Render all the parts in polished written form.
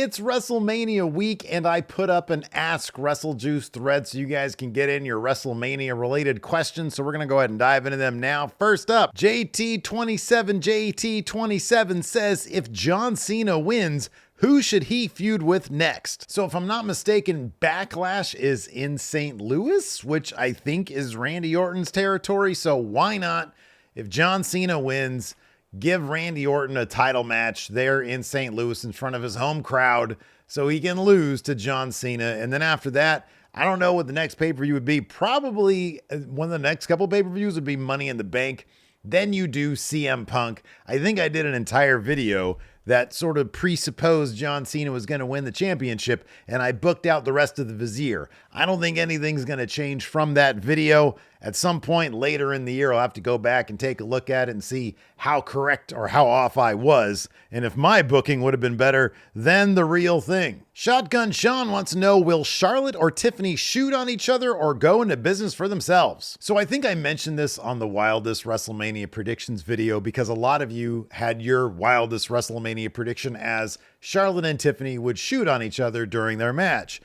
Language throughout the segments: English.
It's WrestleMania week, and I put up an Ask WrestleJuice thread so you guys can get in your WrestleMania-related questions. So we're going to go ahead and dive into them now. First up, JT27 says, if John Cena wins, who should he feud with next? So if I'm not mistaken, Backlash is in St. Louis, which I think is Randy Orton's territory. So why not, if John Cena wins, give Randy Orton a title match there in St. Louis in front of his home crowd so he can lose to John Cena. And then after that, I don't know what the next pay-per-view would be. Probably one of the next couple pay-per-views would be Money in the Bank. Then you do CM Punk. I think I did an entire video that sort of presupposed John Cena was going to win the championship, and I booked out the rest of the Vizier. I don't think anything's going to change from that video. At some point later in the year, I'll have to go back and take a look at it and see how correct or how off I was, and if my booking would have been better than the real thing. Shotgun Sean wants to know, will Charlotte or Tiffany shoot on each other or go into business for themselves? So I think I mentioned this on the Wildest WrestleMania predictions video because a lot of you had your Wildest WrestleMania prediction as Charlotte and Tiffany would shoot on each other during their match.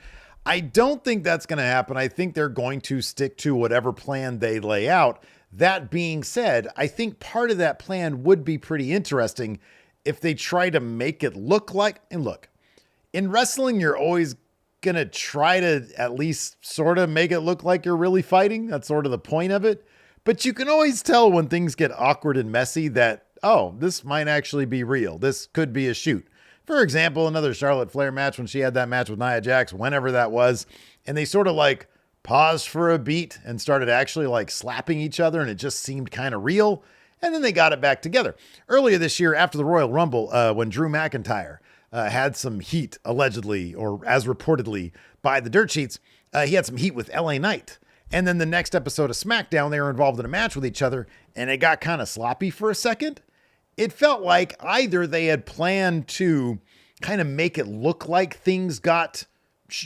I don't think that's going to happen. I think they're going to stick to whatever plan they lay out. That being said, I think part of that plan would be pretty interesting if they try to make it look like, and look, in wrestling, you're always going to try to at least sort of make it look like you're really fighting. That's sort of the point of it. But you can always tell when things get awkward and messy that, oh, this might actually be real. This could be a shoot. For example, another Charlotte Flair match when she had that match with Nia Jax, whenever that was, and they sort of like paused for a beat and started actually like slapping each other, and it just seemed kind of real. And then they got it back together. Earlier this year, after the Royal Rumble, when Drew McIntyre had some heat, allegedly, or as reportedly by the dirt sheets, he had some heat with LA Knight. And then the next episode of SmackDown, they were involved in a match with each other, and it got kind of sloppy for a second. It felt like either they had planned to kind of make it look like things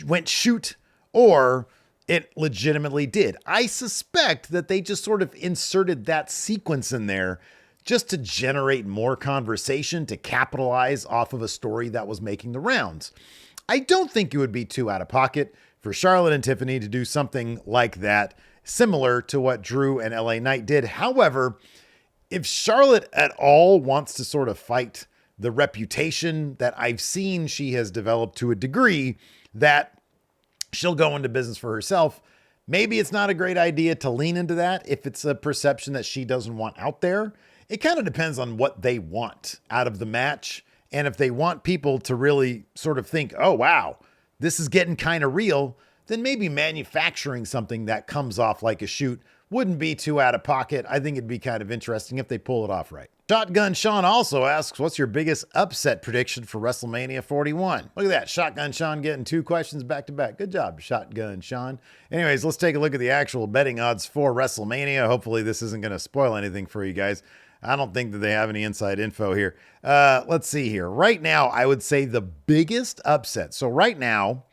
went shoot, or it legitimately did. I suspect that they just sort of inserted that sequence in there just to generate more conversation, to capitalize off of a story that was making the rounds. I don't think it would be too out of pocket for Charlotte and Tiffany to do something like that, similar to what Drew and LA Knight did. However, if Charlotte at all wants to sort of fight the reputation that I've seen she has developed to a degree that she'll go into business for herself, maybe it's not a great idea to lean into that if it's a perception that she doesn't want out there. It kind of depends on what they want out of the match. And if they want people to really sort of think, oh, wow, this is getting kind of real, then maybe manufacturing something that comes off like a shoot wouldn't be too out of pocket. I think it'd be kind of interesting if they pull it off right. Shotgun Sean also asks, what's your biggest upset prediction for WrestleMania 41? Look at that. Shotgun Sean getting 2 questions back to back. Good job, Shotgun Sean. Anyways, let's take a look at the actual betting odds for WrestleMania. Hopefully this isn't going to spoil anything for you guys. I don't think that they have any inside info here. Let's see here. Right now, I would say the biggest upset. So right now,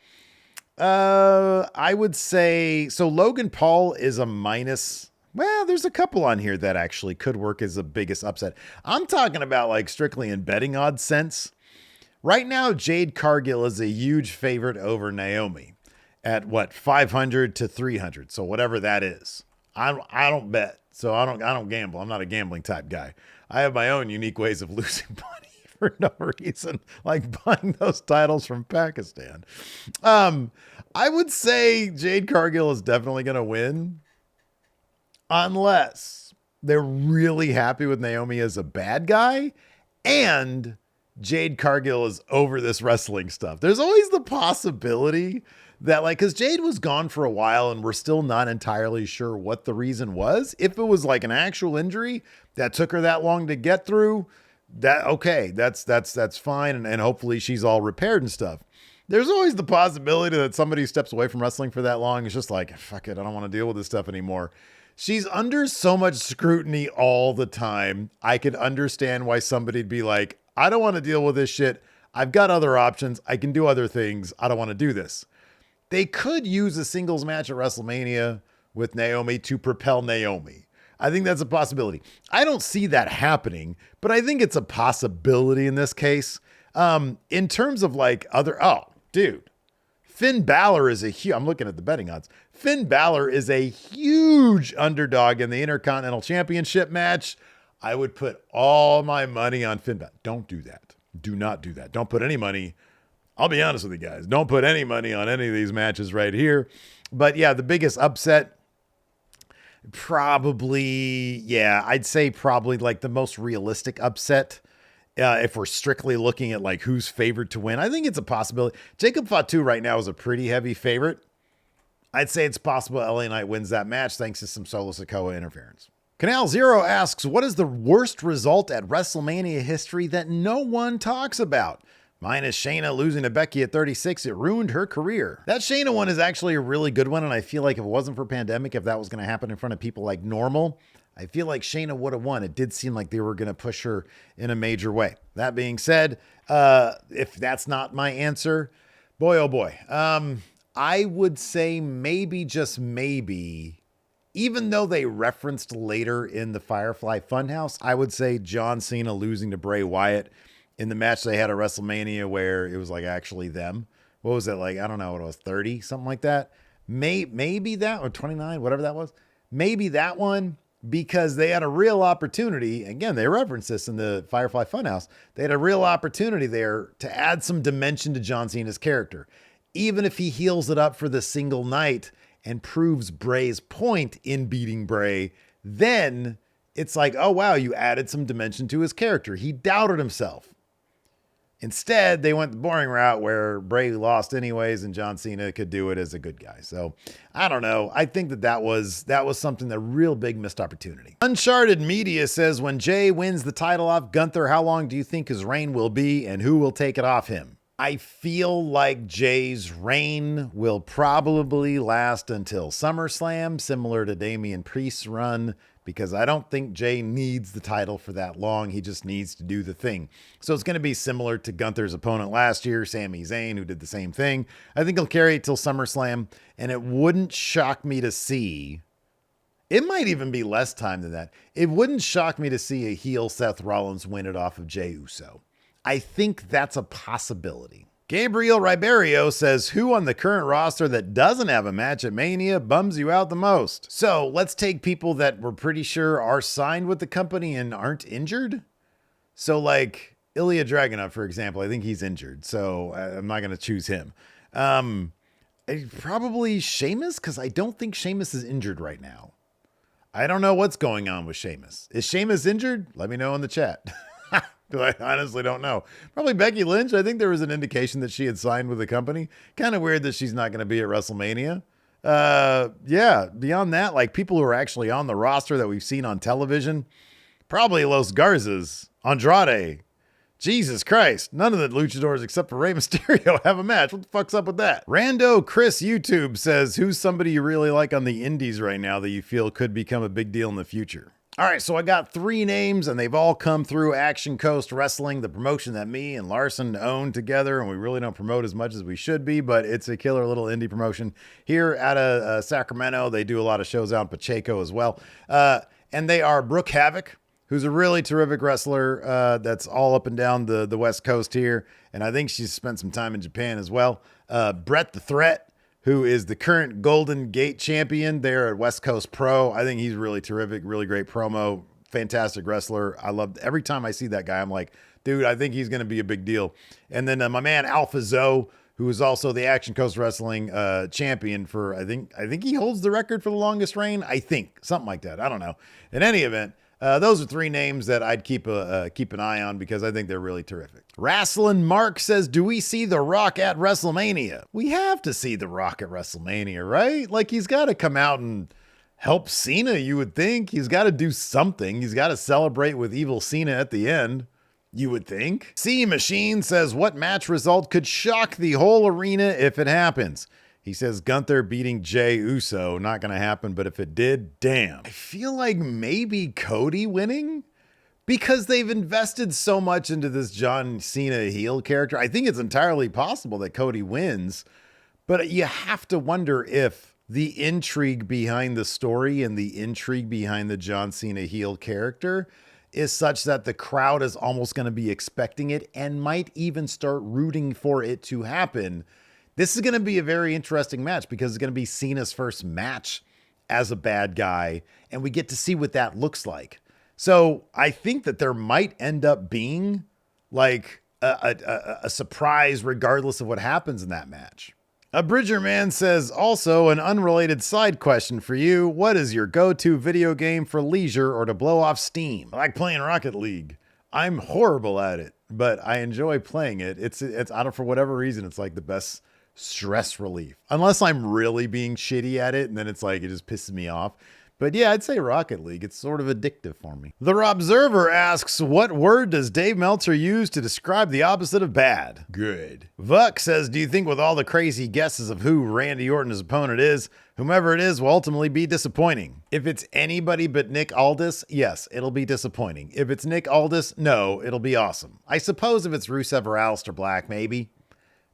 I would say, so Logan Paul is a minus. Well, there's a couple on here that actually could work as the biggest upset. I'm talking about like strictly in betting odds sense. Right now, Jade Cargill is a huge favorite over Naomi at what, 500 to 300. So whatever that is. I don't bet. So I don't gamble. I'm not a gambling type guy. I have my own unique ways of losing money for no reason, like buying those titles from Pakistan. I would say Jade Cargill is definitely going to win unless they're really happy with Naomi as a bad guy and Jade Cargill is over this wrestling stuff. There's always the possibility that, like, because Jade was gone for a while and we're still not entirely sure what the reason was. If it was like an actual injury that took her that long to get through, that's fine, and hopefully she's all repaired and stuff. There's always the possibility that somebody who steps away from wrestling for that long is just like, fuck it, I don't want to deal with this stuff anymore. She's under so much scrutiny all the time. I could understand why somebody'd be like, I don't want to deal with this shit. I've got other options. I can do other things. I don't want to do this. They could use a singles match at WrestleMania with Naomi to propel Naomi. I think that's a possibility. I don't see that happening, but I think it's a possibility in this case. In terms of like dude, Finn Balor is I'm looking at the betting odds. Finn Balor is a huge underdog in the Intercontinental Championship match. I would put all my money on Finn Balor. Don't do that. Do not do that. Don't put any money. I'll be honest with you guys. Don't put any money on any of these matches right here. But yeah, the biggest upset, I'd say probably like the most realistic upset. If we're strictly looking at like who's favored to win, I think it's a possibility. Jacob Fatu right now is a pretty heavy favorite. I'd say it's possible LA Knight wins that match thanks to some Solo Sikoa interference. Canal Zero asks, what is the worst result at WrestleMania history that no one talks about? Mine is Shayna losing to Becky at 36. It ruined her career. That Shayna one is actually a really good one, and I feel like if it wasn't for pandemic, if that was going to happen in front of people like normal, I feel like Shayna would have won. It did seem like they were going to push her in a major way. That being said, if that's not my answer, boy, oh boy. I would say maybe, just maybe, even though they referenced later in the Firefly Funhouse, I would say John Cena losing to Bray Wyatt in the match they had at WrestleMania where it was like actually them. What was it like? I don't know what it was, 30, something like that. Maybe that, or 29, whatever that was. Maybe that one, because they had a real opportunity. Again, they referenced this in the Firefly Funhouse. They had a real opportunity there to add some dimension to John Cena's character. Even if he heals it up for the single night and proves Bray's point in beating Bray, then it's like, oh, wow, you added some dimension to his character. He doubted himself. Instead, they went the boring route where Bray lost anyways and John Cena could do it as a good guy. So I don't know. I think that was something, a real big missed opportunity. Uncharted Media says, when Jey wins the title off Gunther, how long do you think his reign will be and who will take it off him? I feel like Jey's reign will probably last until SummerSlam, similar to Damian Priest's run, because I don't think Jey needs the title for that long. He just needs to do the thing. So it's going to be similar to Gunther's opponent last year, Sami Zayn, who did the same thing. I think he'll carry it till SummerSlam, and it wouldn't shock me to see, it might even be less time than that. It wouldn't shock me to see a heel Seth Rollins win it off of Jey Uso. I think that's a possibility. Gabriel Ribeiro says, who on the current roster that doesn't have a match at Mania bums you out the most? So let's take people that we're pretty sure are signed with the company and aren't injured. So like Ilya Dragunov, for example, I think he's injured. So I'm not going to choose him. Probably Sheamus, because I don't think Sheamus is injured right now. I don't know what's going on with Sheamus. Is Sheamus injured? Let me know in the chat. I honestly don't know. Probably Becky Lynch. I think there was an indication that she had signed with the company. Kind of weird that she's not going to be at WrestleMania. Yeah, beyond that, like people who are actually on the roster that we've seen on television, probably Los Garzas, Andrade. Jesus Christ. None of the luchadors except for Rey Mysterio have a match. What the fuck's up with that? Rando Chris YouTube says, who's somebody you really like on the indies right now that you feel could become a big deal in the future? All right, so I got 3 names, and they've all come through Action Coast Wrestling, the promotion that me and Larson own together, and we really don't promote as much as we should be, but it's a killer little indie promotion here out of Sacramento. They do a lot of shows out in Pacheco as well, and they are Brooke Havoc, who's a really terrific wrestler that's all up and down the West Coast here, and I think she's spent some time in Japan as well. Brett the Threat, who is the current Golden Gate champion there at West Coast Pro. I think he's really terrific, really great promo, fantastic wrestler. I love every time I see that guy, I'm like, dude, I think he's going to be a big deal. And then my man Alpha Zoe, who is also the Action Coast Wrestling champion for, I think he holds the record for the longest reign. I think something like that. I don't know. In any event, those are 3 names that I'd keep an eye on because I think they're really terrific. Wrestling Mark says, do we see The Rock at WrestleMania? We have to see The Rock at WrestleMania, right? Like he's got to come out and help Cena, you would think. He's got to do something. He's got to celebrate with evil Cena at the end, you would think. C Machine says, what match result could shock the whole arena if it happens? He says Gunther beating Jey Uso. Not going to happen, but if it did, damn. I feel like maybe Cody winning because they've invested so much into this John Cena heel character. I think it's entirely possible that Cody wins, but you have to wonder if the intrigue behind the story and the intrigue behind the John Cena heel character is such that the crowd is almost going to be expecting it and might even start rooting for it to happen. This is going to be a very interesting match because it's going to be Cena's first match as a bad guy, and we get to see what that looks like. So I think that there might end up being like a surprise regardless of what happens in that match. A Bridger Man says, also an unrelated side question for you. What is your go-to video game for leisure or to blow off steam? I like playing Rocket League. I'm horrible at it, but I enjoy playing it. It's I don't, for whatever reason, it's like the best stress relief. Unless I'm really being shitty at it, and then it's like, it just pisses me off. But yeah, I'd say Rocket League. It's sort of addictive for me. The Robserver asks, what word does Dave Meltzer use to describe the opposite of bad? Good. Vuck says, do you think with all the crazy guesses of who Randy Orton's opponent is, whomever it is will ultimately be disappointing? If it's anybody but Nick Aldis, yes, it'll be disappointing. If it's Nick Aldis, no, it'll be awesome. I suppose if it's Rusev or Aleister Black, maybe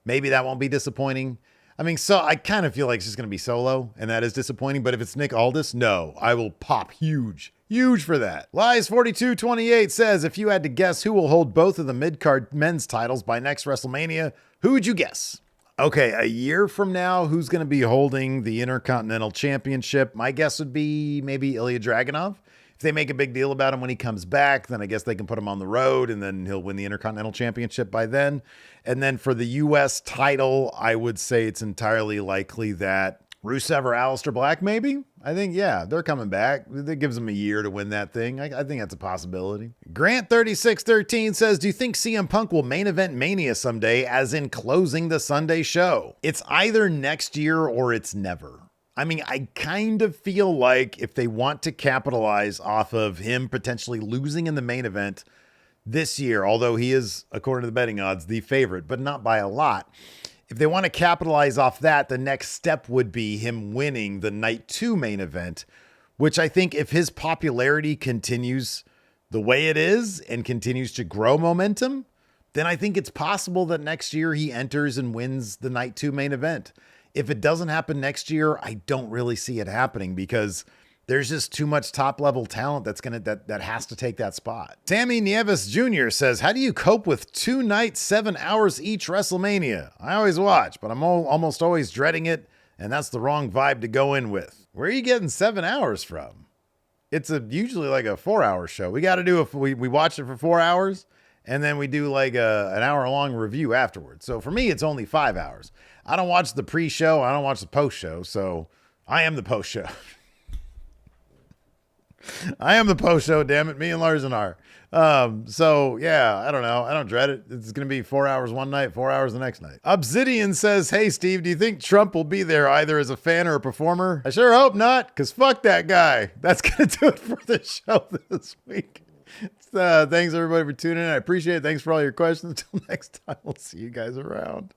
that won't be disappointing. I mean, so I kind of feel like it's just going to be Solo, and that is disappointing. But if it's Nick Aldis, no, I will pop huge for that. Lies4228 says, if you had to guess who will hold both of the mid-card men's titles by next WrestleMania, who would you guess? Okay, a year from now, who's going to be holding the Intercontinental Championship? My guess would be maybe Ilya Dragunov. If they make a big deal about him when he comes back, then I guess they can put him on the road and then he'll win the Intercontinental Championship by then. And then for the U.S. title, I would say it's entirely likely that Rusev or Aleister Black, maybe? I think, yeah, they're coming back. That gives them a year to win that thing. I think that's a possibility. Grant3613 says, do you think CM Punk will main event Mania someday, as in closing the Sunday show? It's either next year or it's never. I mean, I kind of feel like if they want to capitalize off of him potentially losing in the main event this year, although he is, according to the betting odds, the favorite, but not by a lot. If they want to capitalize off that, the next step would be him winning the night 2 main event, which I think if his popularity continues the way it is and continues to grow momentum, then I think it's possible that next year he enters and wins the night 2 main event. If it doesn't happen next year, I don't really see it happening because there's just too much top-level talent that has to take that spot. Sammy Nieves Jr. says, how do you cope with 2 nights, 7 hours each WrestleMania? I always watch, but I'm almost always dreading it, and that's the wrong vibe to go in with. Where are you getting 7 hours from? It's usually like a 4-hour show. We got to do we watch it for 4 hours, and then we do like an hour-long review afterwards. So for me, it's only 5 hours. I don't watch the pre-show. I don't watch the post-show. So I am the post-show. I am the post-show, damn it. Me and Larson are. So yeah, I don't know. I don't dread it. It's going to be 4 hours one night, 4 hours the next night. Obsidian says, hey, Steve, do you think Trump will be there either as a fan or a performer? I sure hope not, because fuck that guy. That's going to do it for the show this week. Thanks, everybody, for tuning in. I appreciate it. Thanks for all your questions. Until next time, we'll see you guys around.